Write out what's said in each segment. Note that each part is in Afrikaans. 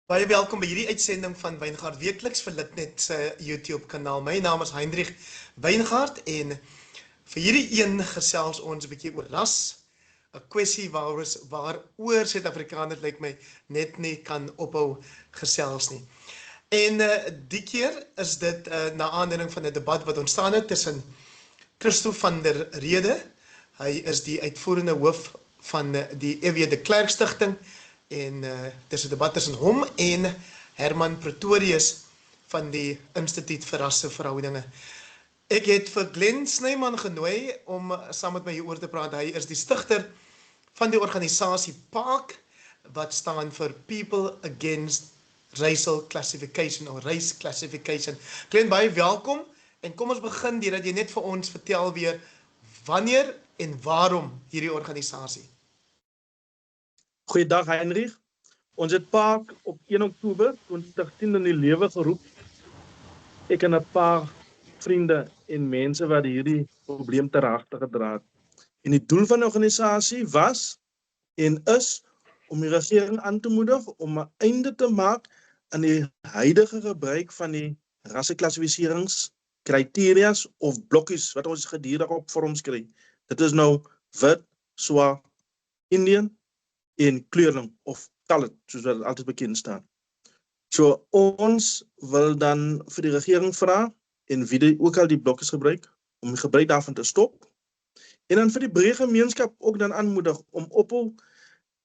Baie welkom by hierdie uitsending van Wyngaard Weekliks vir Litnet se YouTube kanaal. My naam is Hendrik Wyngaard en vir hierdie een gesels ons 'n bietjie oor ras, 'n kwessie waaroor Suid-Afrikaners lyk my net nie kan ophou gesels nie. En die keer is dit na aanleiding van 'n debat wat ontstaan het tussen Christo van der Rede. Hy is die uitvoerende hoof van die EW de Klerk Stichting en dis 'n debat tussen hom en Herman Pretorius van die Instituut vir Rasseverhoudinge. Ek het vir Glenn Snyman genooi om saam met my hieroor te praat. Hy is die stigter van die organisasie PAC wat staan vir People Against Racial Classification of Race Classification. Glenn, baie welkom en kom ons begin deurdat jy net vir ons vertel weer wanneer en waarom hierdie organisasie. Goeiedag Heinrich. Ons het PAC op 1 Oktober 2010 in die lewe geroep. Ek en 'n paar vriende en mense wat hierdie probleem ter harte gedra het. En die doel van die organisasie was en is om die regering aan te moedig om 'n einde te maak aan die huidige gebruik van die rasseklassifiseringskriteria's of blokkies wat ons gedurig op vorms kry. Dit is nou wit, swart, Indian en kleurling of colored, soos wat altyd bekend staan. So ons wil dan vir die regering vra en wie die ook al die blokkies gebruik, om die gebruik daarvan te stop. En dan vir die breë gemeenskap ook dan aanmoedig om ophou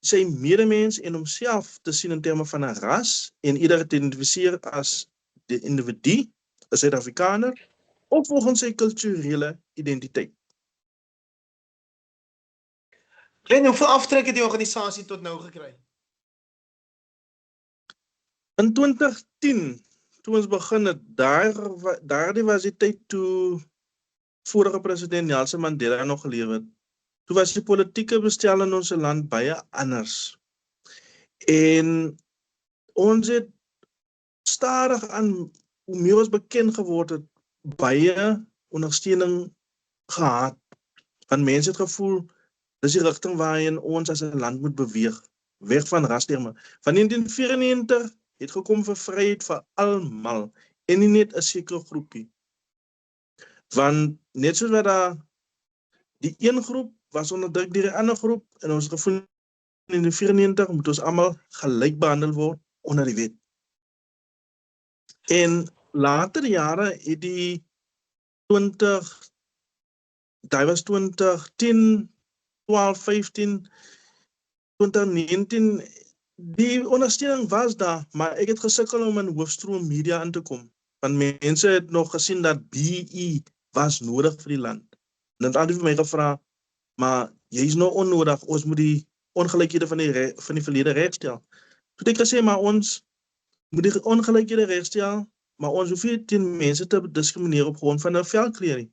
sy medemens en homself te sien in terme van 'n ras en ieder te identifiseer as die individu, 'n Suid-Afrikaner, of volgens sy kulturele identiteit. Glenn, hoeveel aftrek het die organisasie tot nou gekry? In 2010, toe ons begin het, daardie was die tyd toe vorige president Nelson Mandela nog geleef het. Toe was die politieke bestel in ons land baie anders. En ons het stadig aan, hoe meer ons bekend geword het, baie ondersteuning gehad. Want mense het gevoel, dis die rigting waarin ons as 'n land moet beweeg, weg van rasterme. Van 1994 het gekom vir vryheid vir almal en nie net 'n sekere groepie. Want net soos wat daar die een groep was onderdruk deur die ander groep en ons gevoel in 1994 moet ons almal gelyk behandel word onder die wet. En later jare het die 2010, 12, 15, 2019, die ondersteuning was daar, maar ek het gesukkel om in hoofstroom media in te kom. Want mense het nog gesien dat BE was nodig vir die land. En het altyd vir my gevra, maar jy is nou onnodig, ons moet die ongelykhede van die verlede regstel. Toe het ek gesê, maar ons moet die ongelykhede regstel, maar ons hoef nie teen mense te diskrimineer op grond van 'n velkleur nie.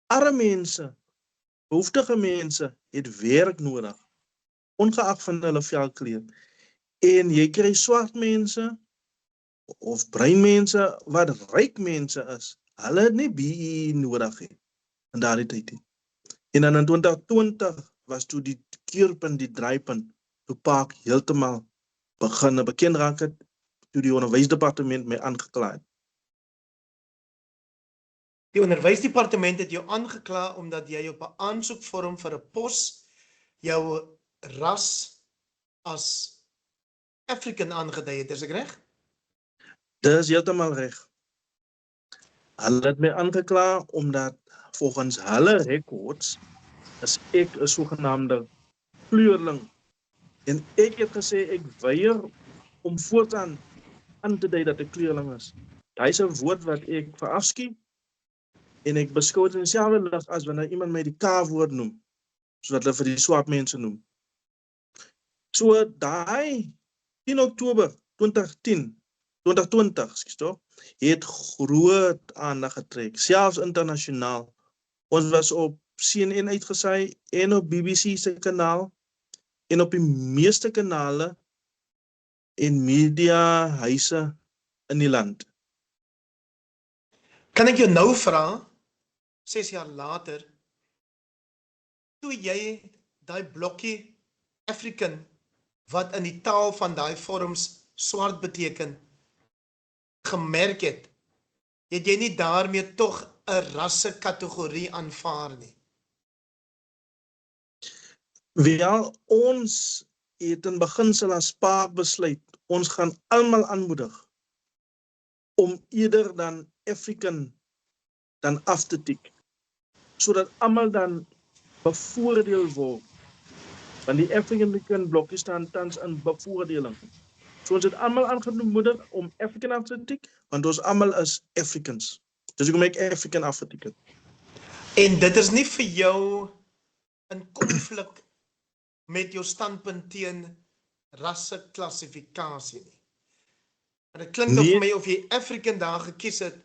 Arme mense, behoeftige mense het werk nodig, ongeag van hulle velkleur. En jy kry swart mense of bruin mense wat ryk mense is. Hulle het nie BE nodig nie in daardie tyd nie. En dan in 2020 was toe die keerpunt, die draaipunt, toe PAC heeltemal begin bekend raak het, toe die onderwysdepartement my aangekla het. Die onderwysdepartement het jou aangekla omdat jy op 'n aansoekvorm vir 'n pos jou ras as African aangedui het, is ek reg? Dis heeltemal reg. Hulle het my aangekla omdat volgens hulle records is ek 'n sogenaamde kleurling. En ek het gesê ek weier om voortaan aan te dui dat ek kleurling is. Daai is 'n woord wat ek verafskuw en ek beskou dit in dieselfde lig as wanneer iemand my die K-woord noem, soos wat hulle vir die swart mense noem. So daai 10 Oktober 2020, het groot aandag getrek, selfs internasionaal. Ons was op CNN uitgesaai en op BBC se kanaal en op die meeste kanale en mediahuise in die land. Kan ek jou nou vra, 6 jaar later, toe jy daai blokkie African wat in die taal van daai vorms swart beteken, gemerk het jy nie daarmee tog 'n rassekategorie aanvaar nie? Wel, ons het in beginsel as Paak besluit, ons gaan almal aanmoedig om eerder dan African dan af te tik, sodat almal dan bevoordeel word. Want die African blokkie staan tans in bevoordeling. So ons het almal aangemoedig om African af te tik, want ons almal is Africans. Dus ek kom ek African af te tik. En dit is nie vir jou in konflik met jou standpunt teen rasseklassifikasie nie. En dit klink vir my of jy African daar gekies het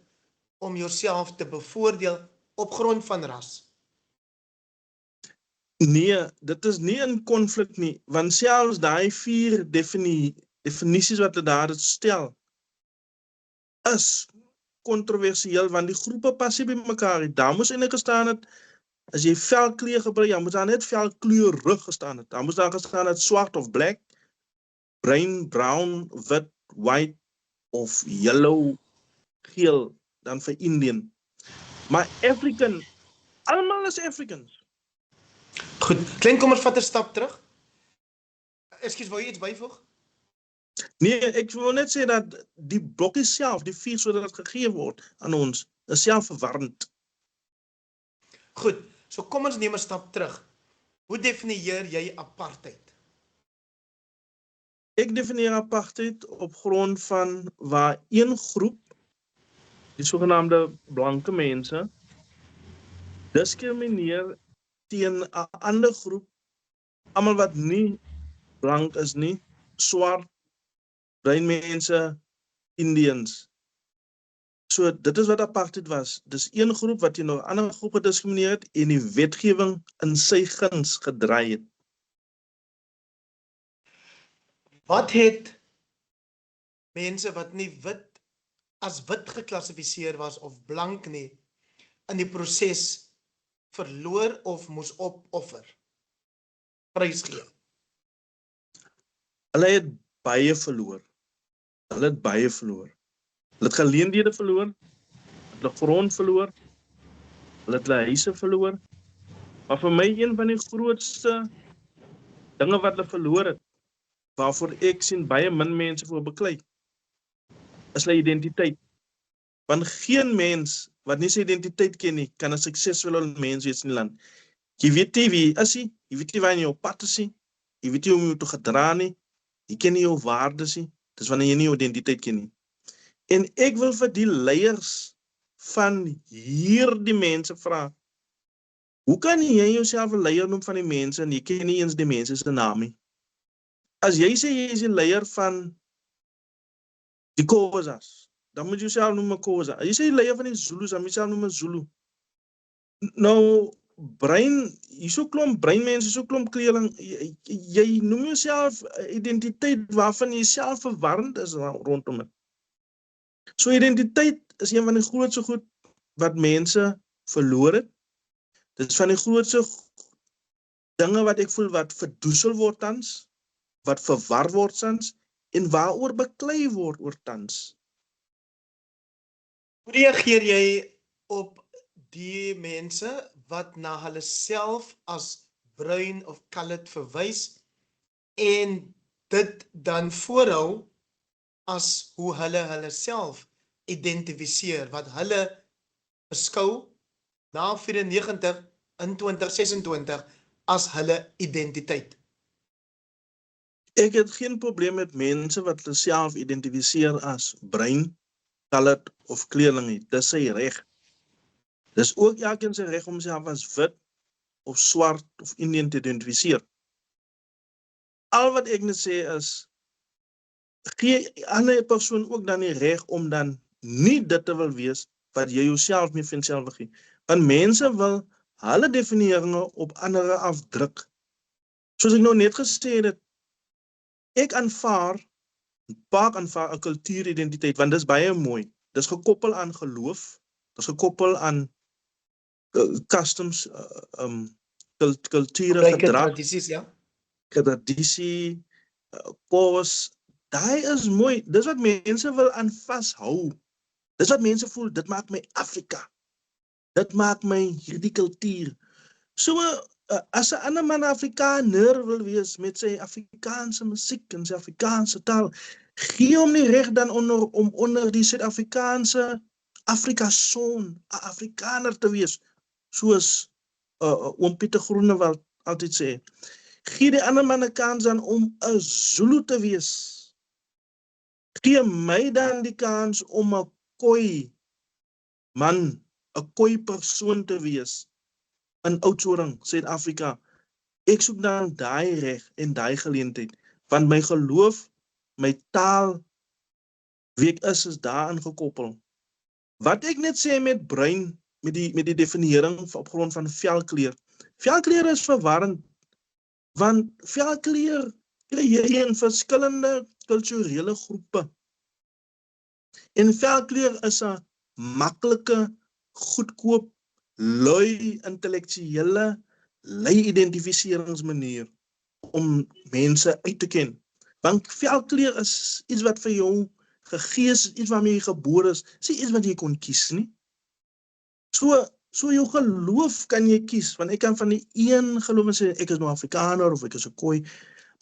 om jouself te bevoordeel op grond van ras. Nee, dit is nie in konflik nie, want selfs daai 4 definisies wat hulle daar stel, is kontroversieel, want die groepe pas nie by mekaar. Daar moes eintlik gestaan het, as jy velkleur gebruik, dan moet daar net velkleurig gestaan het. Dan moes daar gestaan het swart of black, bruin, brown, wit, white of yellow, geel, dan vir Indian. Maar African, almal is Africans. Goed, klein kom ons vat 'n stap terug. Ekskuus, wou jy iets byvoeg? Nee, ek wil net sê dat die blokkie self, die 4 sodat dit gegee word aan ons, is self verwarrend. Goed, so kom ons neem 'n stap terug. Hoe definieer jy apartheid? Ek definieer apartheid op grond van waar een groep, die sogenaamde blanke mense, diskrimineer teen 'n ander groep, almal wat nie blank is nie, swart, bruin mense, Indians. So dit is wat apartheid was. Dis een groep wat teen 'n ander groep gediskrimineer het en die wetgewing in sy guns gedraai het. Wat het mense wat nie as wit geklassifiseer was of blank nie, in die proses verloor of moes opoffer? Prysgee. Hulle het baie verloor. Hulle het geleenthede verloor, hulle grond verloor, hulle het hulle huise verloor. Maar vir my een van die grootste dinge wat hulle verloor het, waarvoor ek sien baie min mense voor beklei, is hulle identiteit. Want geen mens wat nie sy identiteit ken nie, kan 'n suksesvolle mens wees in die land. Jy weet nie wie is jy weet nie waar jy op pad is nie, jy weet nie hoe om jou te gedra nie, jy ken nie jou waardes nie, dis wanneer jy nie jou identiteit ken nie. En ek wil vir die leiers van hierdie mense vra, hoe kan jy jouself 'n leier noem van die mense en jy ken nie eens die mense se naam nie? As jy sê jy is die leier van die Khoisas, dan moet jy jouself noem 'n Khoisa. As jy sê die leier van die Zulus, dan moet jy jouself noem 'n Zulu. Nou, hierso klomp breinmense, hierso klomp kleerling, jy noem jouself identiteit waarvan jy self verwarrend is rondom dit. So identiteit is een van die grootste goed wat mense verloor het. Dit is van die grootste dinge wat ek voel wat verdoesel word tans, wat verwar word tans, en waaroor beklei word oor tans. Hoe reageer jy op die mense wat na hulle self as bruin of colored verwys en dit dan voorhou as hoe hulle self identifiseer, wat hulle beskou na 94 in 2026 as hulle identiteit? Ek het geen probleem met mense wat hulle self identifiseer as bruin, colored of kleerling nie. Dis sy reg. Dis ook elkeen sy reg om homself as wit of swart of Indian te identifiseer. Al wat ek net sê is, gee 'n ander persoon ook dan die reg om dan nie dit te wil wees wat jy jouself mee vind self gee. Want mense wil hulle definieringe op ander afdruk. Soos ek nou net gesê het, ek aanvaar 'n kultuuridentiteit, want dis baie mooi. Dis gekoppel aan geloof, dis gekoppel aan customs, kulture, gedrag, tradisies, ja. tradisie, kos, Daai is mooi. Dis wat mense wil aan vashou. Dis wat mense voel, dit maak my Afrika. Dit maak my hierdie kultuur. So, as 'n ander man Afrikaner wil wees met sy Afrikaanse musiek en sy Afrikaanse taal, gee hom nie reg dan om onder die Suid-Afrikaanse Afrikason, 'n Afrikaner te wees, soos oom Pieter Groenewald altyd sê. Gee die ander man 'n kans dan om 'n Zulu te wees. Gee my dan die kans om 'n Khoi man, 'n Khoi persoon te wees in Oudtshoorn, Suid-Afrika. Ek soek dan daai reg en daai geleentheid, want my geloof, my taal, wie ek is daarin gekoppel. Wat ek net sê met bruin, met die definiering op grond van velkleur. Velkleur is verwarrend, want velkleur kry jy in verskillende kulturele groepe. En velkleur is 'n maklike, goedkoop, lui, intellektuele, lui identificeringsmanier om mense uit te ken. Want velkleur is iets wat vir jou gegee is, iets waarmee jy gebore is, iets wat jy kon kies nie. So jou geloof kan jy kies, want ek kan van die een geloof en sê, ek is nou Afrikaner of ek is 'n Khoi,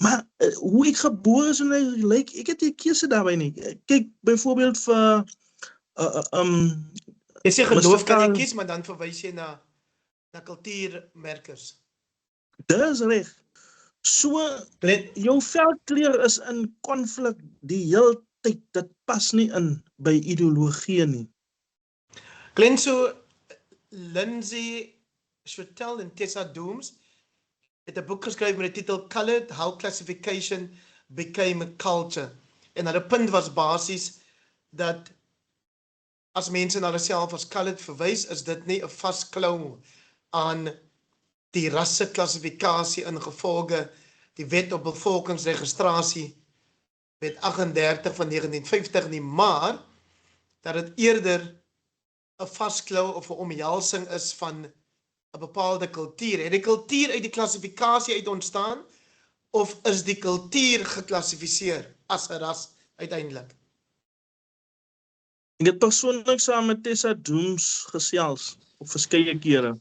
maar hoe ek gebore is en ek lyk, ek het nie keuse daarbey nie. Kyk, byvoorbeeld vir Jy sê geloof kan jy kies, maar dan verwys jy na kultuurmerkers. Dis reg. So, jou velkleur is in konflik die hele tyd, dit pas nie in by ideologie nie. Glenn, so Lindsay Schwittel en Tessa Dooms het 'n boek geskryf met die titel Colored, How Classification Became a Culture. En hulle punt was basies dat as mense na hulle self as colored verwys, is dit nie 'n vasklou aan die rasseklassifikasie ingevolge die wet op bevolkingsregistrasie, wet 38 van 1950 nie, maar dat dit eerder 'n vasklou of 'n omhelsing is van 'n bepaalde kultuur. Het die kultuur uit die klassifikasie uit ontstaan, of is die kultuur geklassifiseer as 'n ras uiteindelik? Ek het persoonlik saam met Tessa Dooms gesels op verskeie kere.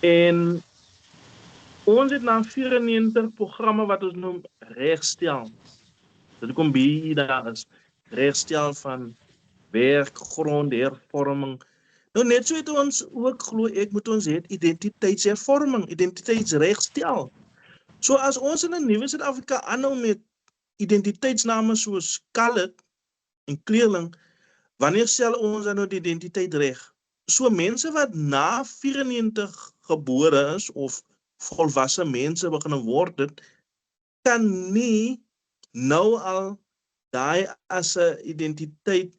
En ons het na 94 programme wat ons noem regstel. Dit kom BE daar is. Regstel van werk, grond, hervorming. Nou net so het ons ook glo ek moet ons het identiteitshervorming, identiteitsregstel. So as ons in 'n nuwe Suid-Afrika aanhou met identiteitsname soos colored en kleurling, wanneer stel ons dan nou die identiteit reg? So mense wat na 94 gebore is of volwasse mense begin word het, kan nie nou al daai as 'n identiteit,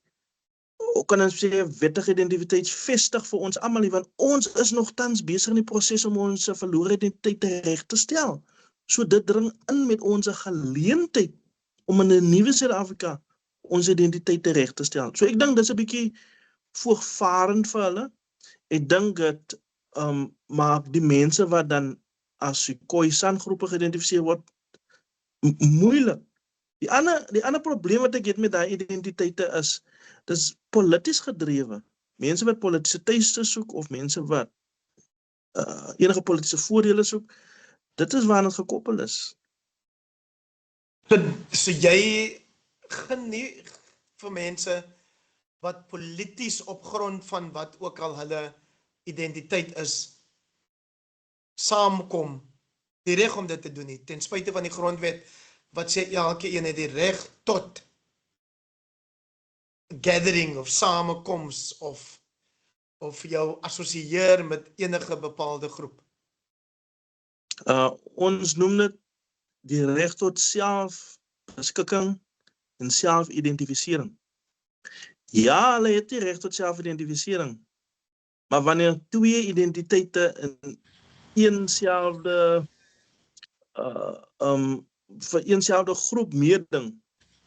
ook kan ons sê wettige identiteit vestig vir ons almal nie, want ons is nog tans besig in die proses om ons verlore identiteit reg te stel. So dit dring in met ons geleentheid om in 'n nuwe Suid-Afrika ons identiteit reg te stel. So ek dink dis 'n bietjie voortvarend vir hulle. Ek dink dit maak die mense wat dan as die Khoisan groepe geïdentifiseer word moeilik. Die ander probleem wat ek het met daai identiteite is, dis polities gedrewe. Mense wat politiese tuiste soek of mense wat enige politiese voordele soek, dit is waaraan dit gekoppel is. So jy gaan nie vir mense wat polities op grond van wat ook al hulle identiteit is, saamkom, die reg om dit te doen nie, ten spyte van die grondwet wat sê elkeen het die reg tot gathering of samekoms of jou assosieer met enige bepaalde groep. Ons noem dit die reg tot selfbeskikking en selfidentifisering. Ja, hulle het die reg tot selfidentifisering, maar wanneer twee identiteite in eenselfde vir eenselfde groep meeding,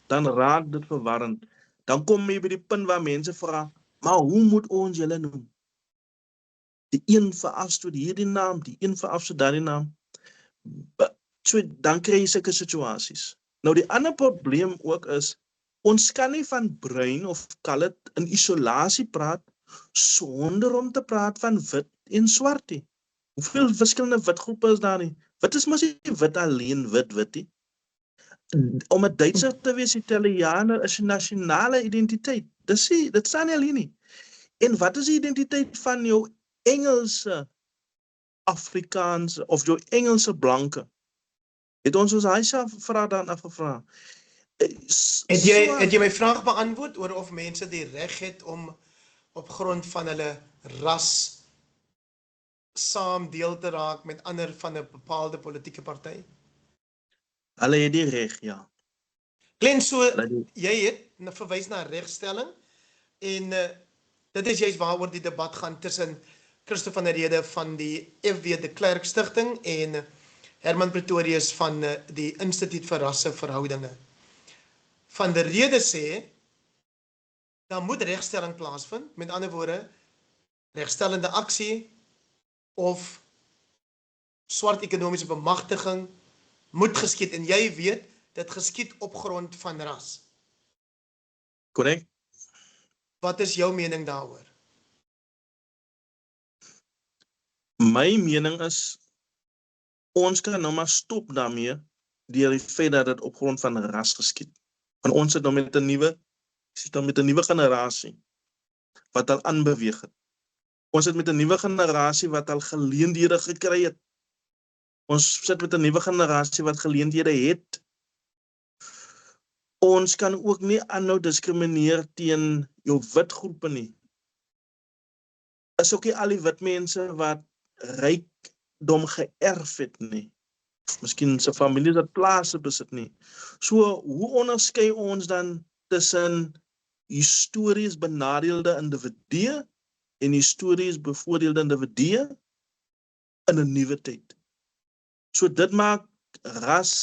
dan raak dit verwarrend. Dan kom jy by die punt waar mense vra, maar hoe moet ons julle noem? Die een vir afstoot hierdie naam, die een vir afstoot daardie naam. So dan kry jy sulke situasies. Nou die ander probleem ook is, ons kan nie van bruin of colored in isolasie praat sonder om te praat van wit en swart nie. Hoeveel verskillende witgroepe is daar nie? Wit is mos nie wit alleen, wit nie. Om 'n Duitser te wees, Italianer is 'n nasionale identiteit. Dit staan nie alleen nie. En wat is die identiteit van jou Engelse Afrikaanse of jou Engelse blanke? Het ons daai vraag dan afgevra. Het jy my vraag beantwoord oor of mense die reg het om op grond van hulle ras saam deel te raak met ander van 'n bepaalde politieke party? Hulle het die reg, ja. Glenn, so Hulle het jy het verwys na regstelling en dit is juist waaroor die debat gaan tussen Christo van der Rede van die F.W. de Klerk Stichting en Herman Pretorius van die Instituut vir Rasseverhoudinge. Van der Rede sê, dan moet regstelling plaasvind, met ander woorde, regstellende aksie of swart ekonomiese bemagtiging moet geskied, en jy weet, dit geskied op grond van ras. korrek. Wat is jou mening daaroor? My mening is, ons kan nou maar stop daarmee, deur die feit dat dit op grond van ras geskied. Want ons sit nou met 'n nuwe generasie, wat al aanbeweeg het. Ons sit met 'n nuwe generasie wat al geleenthede gekry het. Ons sit met 'n nuwe generasie wat geleenthede het. Ons kan ook nie aanhou diskrimineer teen jou wit groepe nie. Is ook nie al die wit mense wat rykdom geërf het nie. Miskien sy familie dat plase besit nie. So, hoe onderskei ons dan tussen histories benadeelde individue en histories bevoordeelde individue in 'n nuwe tyd? So dit maak ras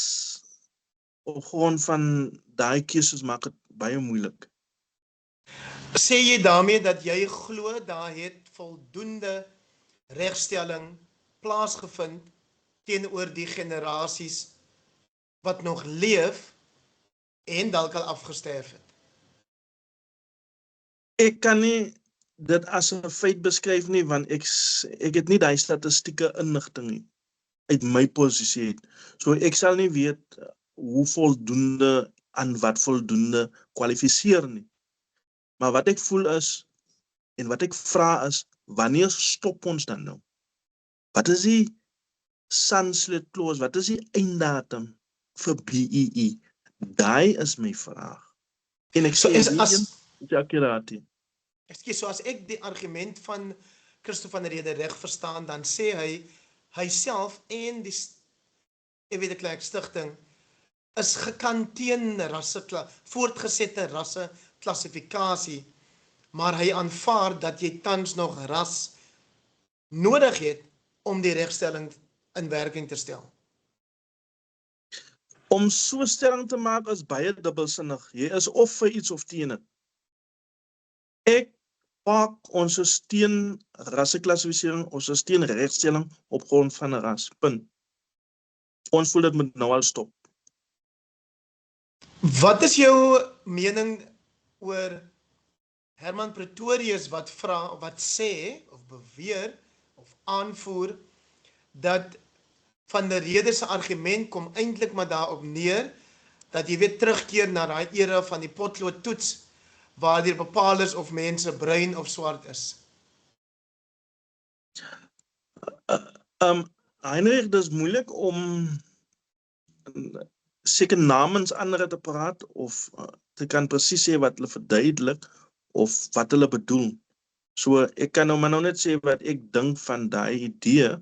op grond van daai keuses maak dit baie moeilik. Sê jy daarmee dat jy glo daar het voldoende regstelling plaasgevind teenoor die generasies wat nog leef en dalk al afgesterf het? Ek kan nie dit as 'n feit beskryf nie, want ek het nie daai statistieke inligting nie uit my posisie uit. So ek sal nie weet hoe voldoende aan wat voldoende kwalifiseer nie. Maar wat ek voel is, en wat ek vra is, wanneer stop ons dan nou? Wat is die sunset clause? Wat is die einddatum vir BEE? Daai is my vraag. En ek sê, is akkuraat. Ekskuus, so as ek die argument van Christo van der Rede reg verstaan, dan sê hy self en die F.W. de Klerk Stichting is gekant teen voortgesette rasseklassifikasie, maar hy aanvaar dat jy tans nog ras nodig het om die regstelling in werking te stel. Om so stelling te maak is baie dubbelsinnig. Jy is of vir iets of teen dit. Ek pak ons is teen rasseklassifisering, ons is teen regstelling op grond van 'n ras. Punt. Ons voel dit moet nou al stop. Wat is jou mening oor Herman Pretorius wat sê of beweer of aanvoer dat Van der Rede se argument kom eintlik maar daarop neer dat jy weer terugkeer na daai era van die potloodtoets waar dit bepaal is of mense bruin of swart is? Heinrich, dit is moeilik om seker namens ander te praat of te kan presies sê wat hulle verduidelik of wat hulle bedoel. So ek kan nou maar nou net sê wat ek dink van daai idee.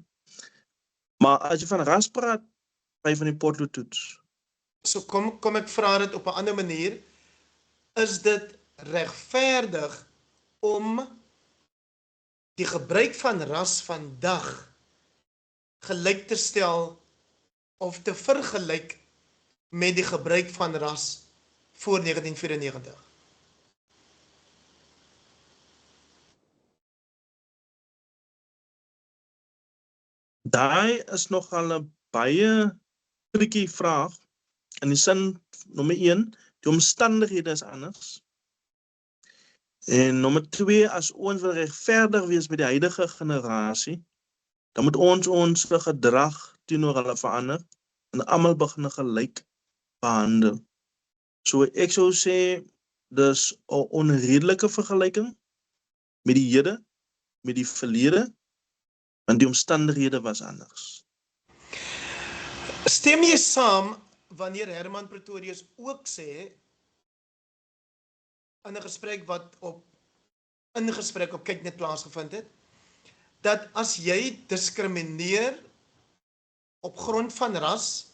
Maar as jy van ras praat, by van die potloodtoets. So kom ek vra dit op 'n ander manier. Is dit regverdig om die gebruik van ras vandag gelyk te stel of te vergelyk met die gebruik van ras voor 1994? Daai is nogal 'n baie tricky vraag, In die sin, nommer 1, die omstandighede is anders. En nommer 2, as ons wil regverdig wees met die huidige generasie, dan moet ons gedrag teenoor hulle verander en almal begin gelyk behandel. So ek sou sê, dis 'n onredelike vergelyking met die hede, met die verlede, want die omstandighede was anders. Stem jy saam wanneer Herman Pretorius ook sê in 'n gesprek wat op Kyknet plaasgevind het, dat as jy diskrimineer op grond van ras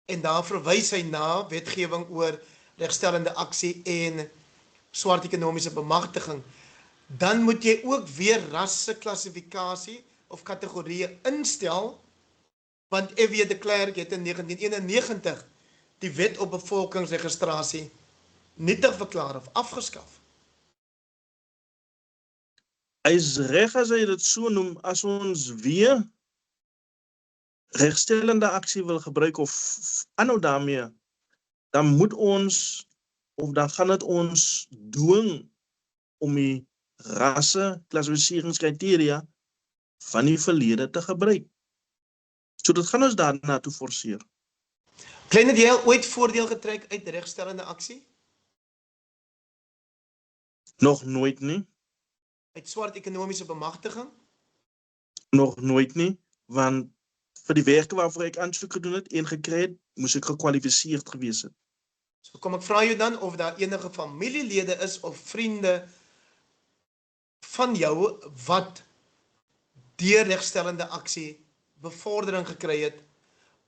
en daar verwys hy na wetgewing oor regstellende aksie en swart ekonomiese bemagtiging, dan moet jy ook weer rasseklassifikasie of kategorieë instel, want F.W. de Klerk het in 1991 die wet op bevolkingsregistrasie nietig verklaar of afgeskaf. Hy is reg as hy dit so noem, as ons weer regstellende aksie wil gebruik of aanhou daarmee, dan moet ons, of dan gaan dit ons dwing om die rasse-klassificeringskriteria van die verlede te gebruik. So dit gaan ons daarna toe forceer. Klein, het jy al ooit voordeel getrek uit regstellende aksie? Nog nooit nie. Uit swart ekonomiese bemagtiging? Nog nooit nie, want vir die werke waarvoor ek aansoek gedoen het en gekry het, moes ek gekwalifiseerd gewees het. So kom ek vra jou dan of daar enige familielede is of vriende van jou wat deur regstellende aksie bevordering gekry het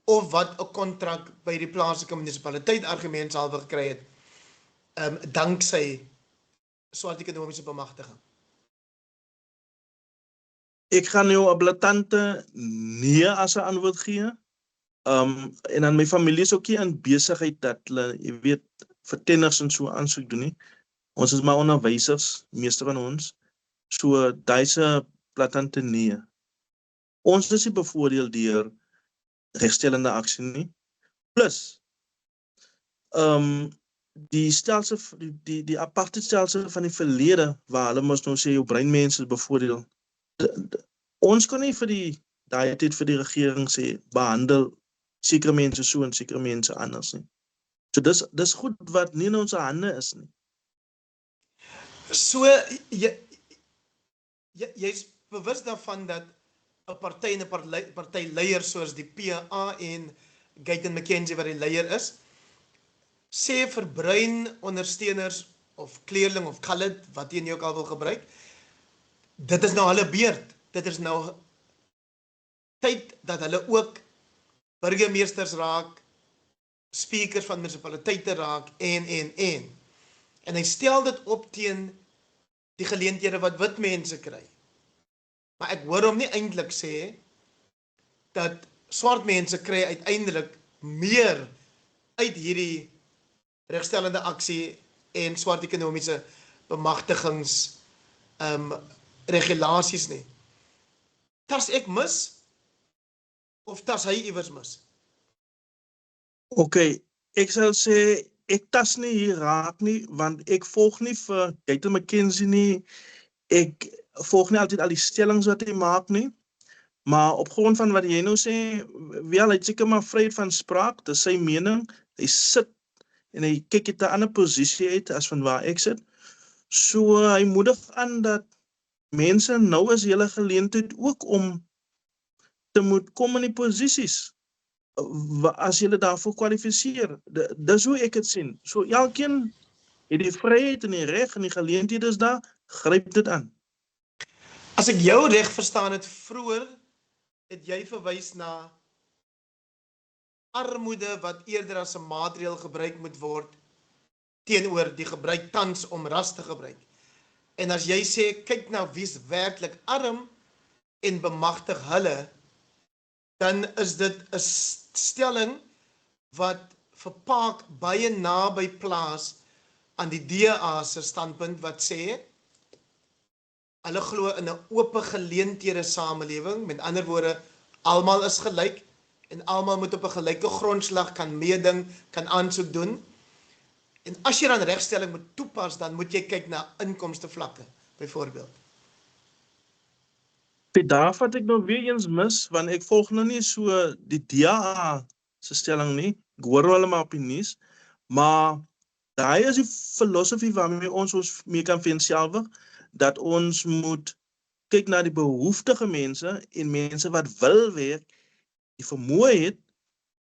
of wat 'n kontrak by die plaaslike munisipaliteit argumentshalwe gekry het, danksy swart ekonomiese bemagtiging. Ek gaan jou 'n blaatante nee as 'n antwoord gee. En dan my familie is ook nie in besigheid dat hulle, jy weet, vir tenners en so aansoek doen nie. Ons is maar onderwysers, meeste van ons. So daai's 'n blaatante nee. Ons is nie bevoordeel deur regstellende aksie nie. Plus, die stelsel, die aparte stelsel van die verlede, waar hulle mos nou sê, jou breinmense is bevoordeel. Ons kan nie vir daai tyd vir die regering sê, behandel sekere mense so en sekere mense anders nie. So dis goed wat nie in ons hande is nie. So, jy's bewus daarvan dat 'n party en 'n partyleier soos die PA en Gayton McKenzie wat die leier is, sê vir bruin ondersteuners of kleerling of colored, wat jy ook al wil gebruik, dit is nou hulle beurt. Dit is nou tyd dat hulle ook burgemeesters raak, speakers van munisipaliteite raak en. En hy stel dit op teen die geleenthede wat wit mense kry. Maar ek hoor hom nie eintlik sê dat swart mense kry uiteindelik meer uit hierdie regstellende aksie en swart ekonomiese bemagtigings regulasies nie. Tas ek mis of tas hy iewers mis? OK, ek sal sê ek tas nie hier raak nie, want ek volg nie vir Gayton McKenzie nie. Ek volg nie altyd al die stellings wat hy maak nie. Maar op grond van wat jy nou sê, wel, hy het seker maar vryheid van spraak, dis sy mening. Hy sit en hy kyk uit 'n ander posisie uit as van waar ek sit. So hy moedig aan dat mense nou is hele geleentheid ook om te moet kom in die posisies as jy daarvoor kwalifiseer. Dis hoe ek dit sien. So elkeen het die vryheid en die reg en die geleenthede is daar, gryp dit aan. As ek jou reg verstaan het vroeër, het jy verwys na armoede wat eerder as 'n maatreël gebruik moet word teenoor die gebruik tans om ras te gebruik. En as jy sê, kyk na wie's werklik arm en bemagtig hulle, dan is dit 'n stelling wat vir Park baie naby plaas aan die DA se standpunt wat sê, hulle glo in 'n oop geleenthede samelewing, met ander woorde, almal is gelyk en almal moet op 'n gelyke grondslag kan meeding, kan aansoek doen. En as jy dan regstelling moet toepas, dan moet jy kyk na inkomstevlakke, byvoorbeeld. Daar vat ek nou weer eens mis, want ek volg nou nie so die DA se stelling nie. Ek hoor hulle maar op die nuus, maar daai is die filosofie waarmee ons mee kan vereenselwig, dat ons moet kyk na die behoeftige mense en mense wat wil werk, die vermoë het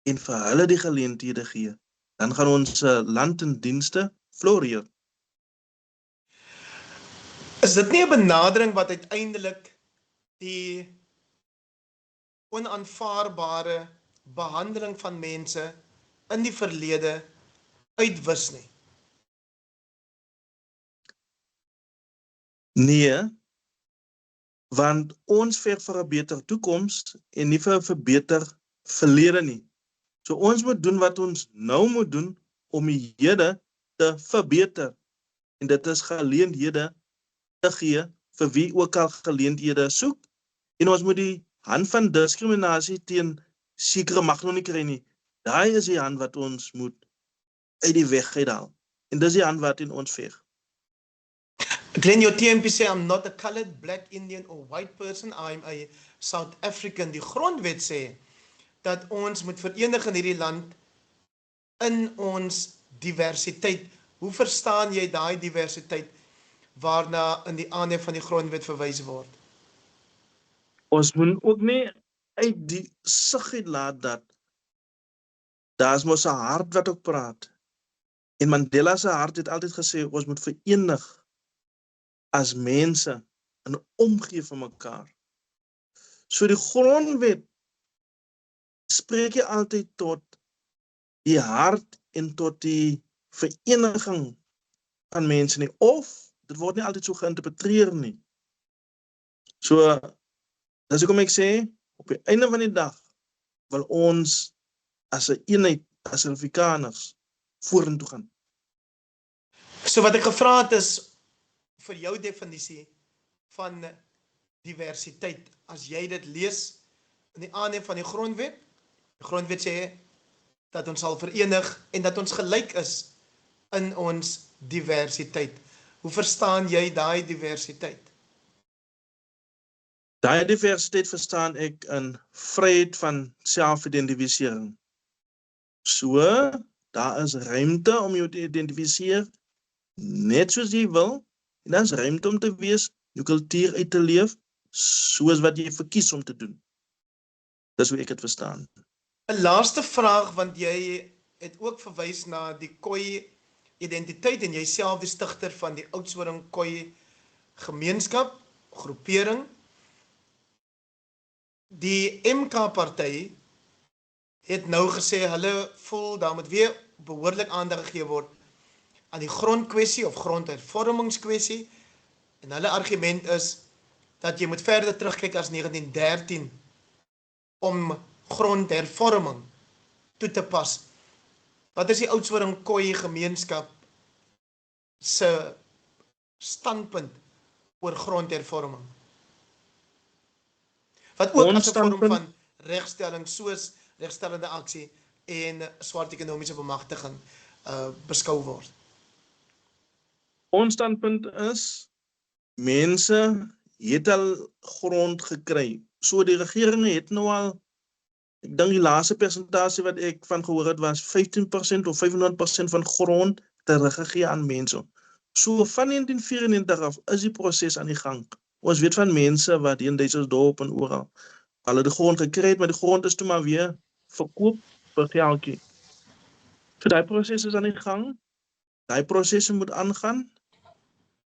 en vir hulle die geleenthede gee. Dan gaan ons land en dienste floreer. Is dit nie 'n benadering wat uiteindelik die onaanvaarbare behandeling van mense in die verlede uitwis nie? Nee, want ons veg vir 'n beter toekoms en nie vir 'n beter verlede nie. So ons moet doen wat ons nou moet doen om die hede te verbeter. En dit is geleenthede te gee vir wie ook al geleenthede soek. En ons moet die hand van diskriminasie teen sekere mag nog nie kry nie. Daai is die hand wat ons moet uit die weg uithaal. En dis die hand wat in ons veg. Glenn, your TMP sê, I'm not a colored, black, Indian or white person, I'm a South African. Die grondwet sê dat ons moet verenig in hierdie land in ons diversiteit. Hoe verstaan jy daai diversiteit waarna in die aanhef van die grondwet verwys word? Ons moet ook nie uit die sig uit laat dat daar's mos 'n hart wat ook praat. En Mandela se hart het altyd gesê ons moet verenig as mense en omgee vir mekaar. So die grondwet spreek jy altyd tot die hart en tot die vereniging van mense nie, of dit word nie altyd so geïnterpreteer nie. So, dis hoekom ek sê, op die einde van die dag wil ons as 'n eenheid, as Afrikaners, vorentoe gaan. So wat ek gevra het is vir jou definisie van diversiteit. As jy dit lees in die aanhef van die grondwet sê dat ons sal verenig en dat ons gelyk is in ons diversiteit. Hoe verstaan jy daai diversiteit? Daai diversiteit verstaan ek in vryheid van selfidentificering. So, daar is ruimte om jou te identifiseer, net soos jy wil, en daar is ruimte om te wees, jou kultuur uit te leef, soos wat jy verkies om te doen. Dis hoe ek dit verstaan. 'n Laaste vraag, want jy het ook verwys na die Khoi identiteit en jouself die stigter van die Oudtshoorn Khoi gemeenskap, groepering. Die MK-party het nou gesê hulle voel daar moet weer behoorlik aandag gegee word aan die grondkwessie of grondhervormingskwessie. En hulle argument is dat jy moet verder terugkyk as 1913 om grondhervorming toe te pas. Wat is die Oudtshoorn Khoi gemeenskap se standpunt oor grondhervorming? Wat ook as 'n vorm van regstelling soos regstellende aksie en swart ekonomiese bemagtiging beskou word. Ons standpunt is, mense het al grond gekry. So die regering het nou al, ek dink die laaste persentasie wat ek van gehoor het was 15% of 500% van grond teruggegee aan mense. So van 1994 af is die proses aan die gang. Ons weet van mense wat hier in Duitsersdorp en oral hulle die grond gekry het, maar die grond is toe maar weer verkoop vir geldjie. So daai proses is aan die gang. Daai prosesse moet aangaan.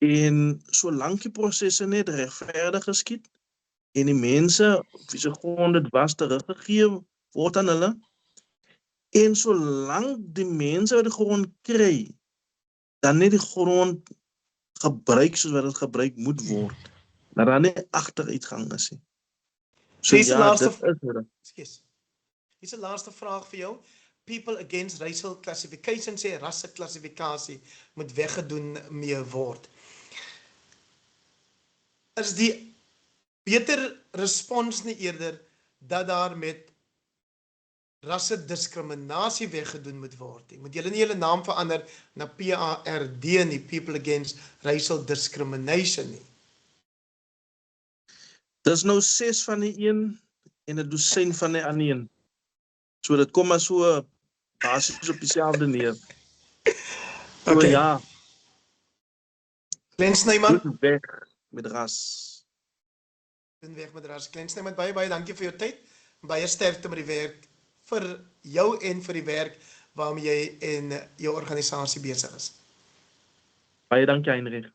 En solank die prosesse net regverdig geskied en die mense wie se grond dit was teruggegee word aan hulle, en solank die mense wat die grond kry, dan net die grond gebruik soos wat dit gebruik moet word, dat daar nie agteruitgang is nie. So Dis die laaste dit is dit. Ekskuus. Hier's 'n laaste vraag vir jou. People Against Racial Classification sê rasseklassifikasie moet weggedoen mee word. Is die beter respons nie eerder dat daar met rassediskriminasie weggedoen moet word nie. Moet julle nie julle naam verander na PARD nie, People Against Racial Discrimination nie. Dis nou 6 van die een en 'n dosyn van die ander een. So dit kom maar so basies op dieselfde neer. So Okay. ja, Glenn Snyman, doen weg met ras. doen weg met ras. Glenn Snyman, baie dankie vir jou tyd. Baie sterkte met die werk vir jou en vir die werk waarmee jy en jou organisasie besig is. Baie dankie Heinrich.